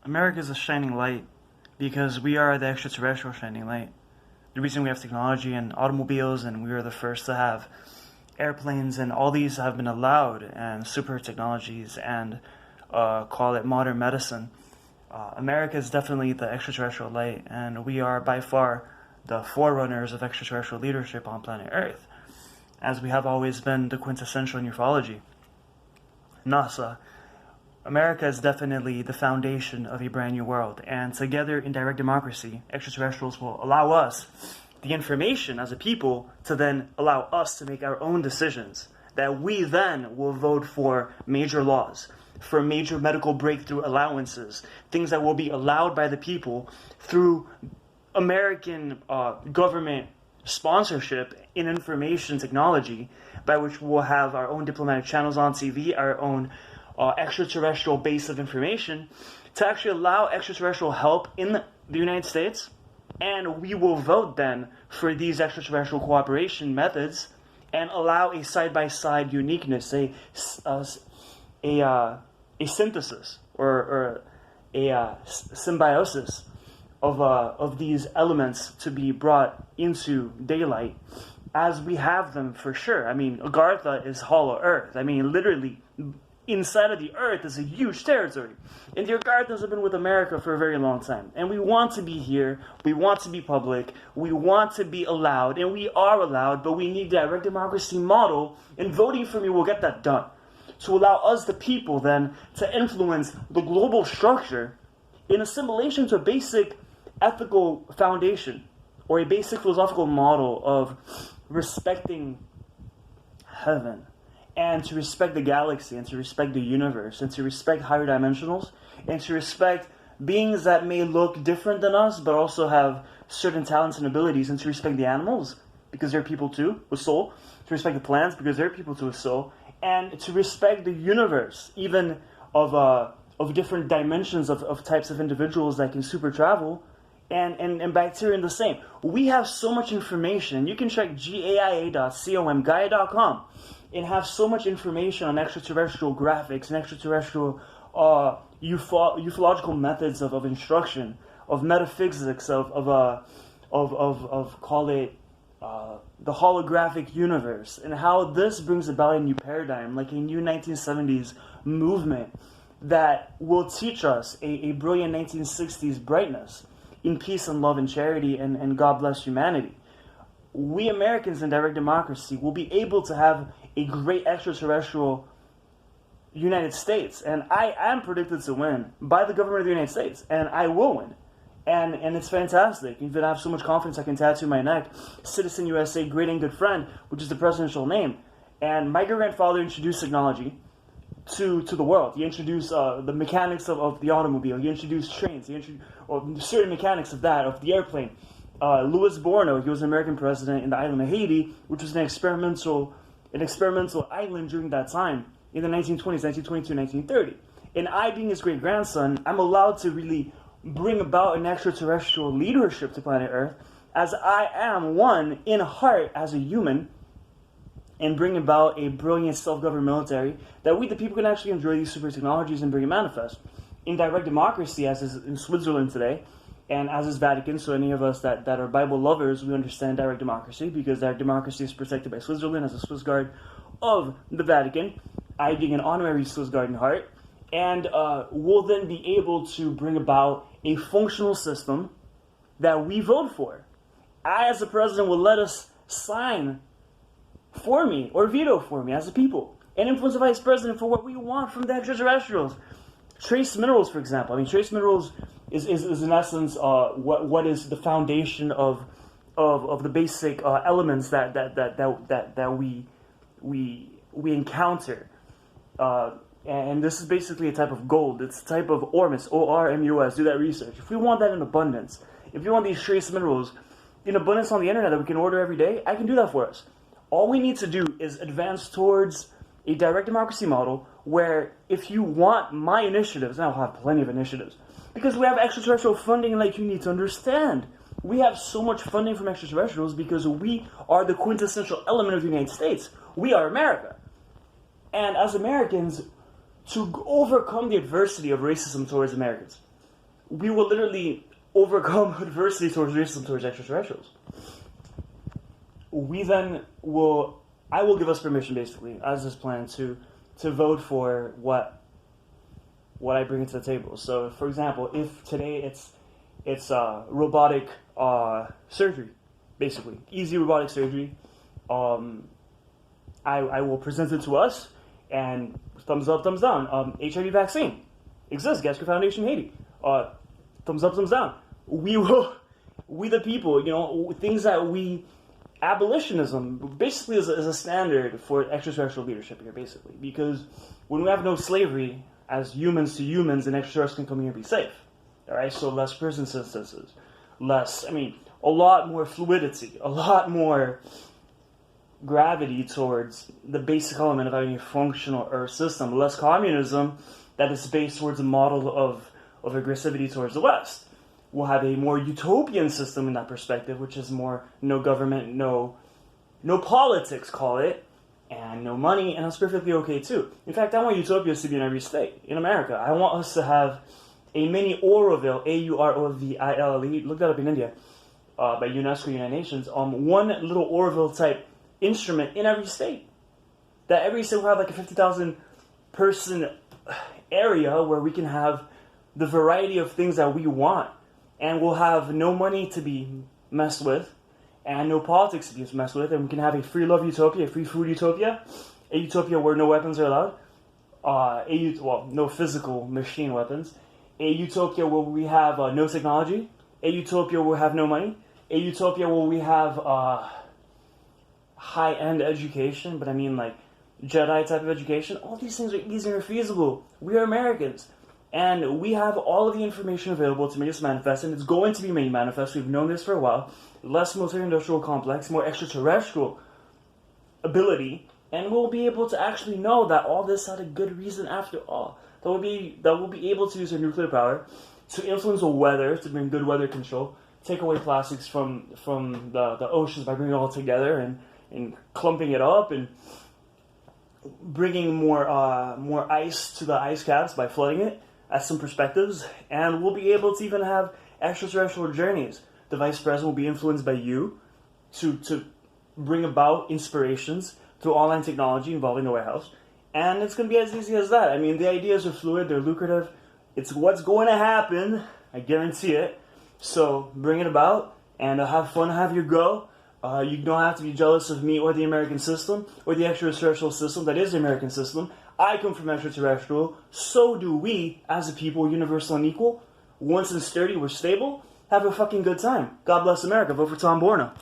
America is a shining light because we are the extraterrestrial shining light. The reason we have technology and automobiles, and we are the first to have airplanes, and all these have been allowed, and super technologies, and call it modern medicine. America is definitely the extraterrestrial light, and we are by far the forerunners of extraterrestrial leadership on planet Earth, as we have always been the quintessential in ufology. NASA. America is definitely the foundation of a brand new world, and together in direct democracy, extraterrestrials will allow us the information as a people to then allow us to make our own decisions, that we then will vote for major laws, for major medical breakthrough allowances, things that will be allowed by the people through American government sponsorship in information technology, by which we'll have our own diplomatic channels on TV, our own extraterrestrial base of information to actually allow extraterrestrial help in the United States, and we will vote then for these extraterrestrial cooperation methods and allow a side-by-side uniqueness, a synthesis or a symbiosis of these elements to be brought into daylight as we have them for sure. I mean, Agartha is hollow earth. I mean, literally, inside of the earth is a huge territory. And the Agarthas have been with America for a very long time. And we want to be here, we want to be public, we want to be allowed, and we are allowed, but we need a direct democracy model, and voting for me will get that done. To allow us, the people, then, to influence the global structure in assimilation to a basic ethical foundation, or a basic philosophical model of respecting heaven, and to respect the galaxy, and to respect the universe, and to respect higher dimensionals, and to respect beings that may look different than us, but also have certain talents and abilities, and to respect the animals, because they're people too, with soul, to respect the plants, because they're people too, with soul, and to respect the universe, even of different dimensions of types of individuals that can super travel, and bacteria the same. We have so much information. You can check gaia.com, gaia.com, and have so much information on extraterrestrial graphics and extraterrestrial ufological methods of instruction, of metaphysics, of call it the holographic universe, and how this brings about a new paradigm, like a new 1970s movement that will teach us a brilliant 1960s brightness in peace and love and charity and God bless humanity. We Americans in direct democracy will be able to have a great extraterrestrial United States, and I am predicted to win by the government of the United States, and I will win. And it's fantastic. Even I have so much confidence I can tattoo my neck, Citizen USA, great and good friend, which is the presidential name. And my great-grandfather introduced technology to the world. He introduced the mechanics of the automobile. He introduced trains. He introduced certain mechanics of the airplane. Louis Borno, he was an American president in the island of Haiti, which was an experimental island during that time in the 1920s, 1922, 1930. And I, being his great-grandson, I'm allowed to really bring about an extraterrestrial leadership to planet Earth, as I am one in heart as a human, and bring about a brilliant self-governed military that we, the people, can actually enjoy these super technologies and bring it manifest. In direct democracy, as is in Switzerland today, and as is Vatican, so any of us that are Bible lovers, we understand direct democracy, because direct democracy is protected by Switzerland as a Swiss Guard of the Vatican, I being an honorary Swiss Guard in heart, and we'll then be able to bring about a functional system that we vote for. I, as the president, will let us sign for me, or veto for me as a people, and influence the vice president for what we want from the extraterrestrials. Trace minerals, for example. I mean, trace minerals is in essence what is the foundation of the basic elements that we encounter. And this is basically a type of gold. It's a type of ormus, ORMUS. Do that research. If we want that in abundance, if you want these trace minerals in abundance on the internet that we can order every day, I can do that for us. All we need to do is advance towards a direct democracy model where if you want my initiatives, and I'll have plenty of initiatives, because we have extraterrestrial funding, like you need to understand. We have so much funding from extraterrestrials because we are the quintessential element of the United States. We are America. And as Americans, to overcome the adversity of racism towards Americans, we will literally overcome adversity towards racism towards extraterrestrials. I will give us permission, basically, as this plan, to vote for what I bring to the table. So, for example, if today it's robotic surgery, basically easy robotic surgery, I will present it to us, and thumbs up, thumbs down. HIV vaccine exists. Gasker Foundation Haiti. Thumbs up, thumbs down. We the people, things that we. Abolitionism basically is a standard for extraterrestrial leadership here, basically, because when we have no slavery as humans to humans, then extraterrestrials can come here and be safe. All right, so less prison sentences, a lot more fluidity, a lot more gravity towards the basic element of having a functional Earth system, less communism that is based towards a model of aggressivity towards the West. We'll have a more utopian system in that perspective, which is more no government, no politics, call it, and no money, and that's perfectly okay too. In fact, I want utopias to be in every state in America. I want us to have a mini Auroville, Auroville, look that up in India, by UNESCO, United Nations, one little Auroville type instrument in every state. That every state will have like a 50,000 person area where we can have the variety of things that we want. And we'll have no money to be messed with, and no politics to be messed with, and we can have a free love utopia, a free food utopia, a utopia where no weapons are allowed, no physical machine weapons, a utopia where we have no technology, a utopia where we have no money, a utopia where we have high-end education, but I mean like Jedi type of education. All these things are easy and feasible. We are Americans. And we have all of the information available to make this manifest, and it's going to be made manifest. We've known this for a while. Less military-industrial complex, more extraterrestrial ability, and we'll be able to actually know that all this had a good reason after all. That we'll be able to use our nuclear power to influence the weather, to bring good weather control, take away plastics from the oceans by bringing it all together and clumping it up, and bringing more ice to the ice caps by flooding it. As some perspectives, and we'll be able to even have extraterrestrial journeys. The vice president will be influenced by you to bring about inspirations through online technology involving the White House, and it's going to be as easy as that. I mean, the ideas are fluid, they're lucrative. It's what's going to happen, I guarantee it. So bring it about, and have fun, have your go. You don't have to be jealous of me or the American system or the extraterrestrial system that is the American system. I come from extraterrestrial, so do we, as a people, universal and equal. Once and sturdy, we're stable. Have a fucking good time. God bless America. Vote for Tom Borno.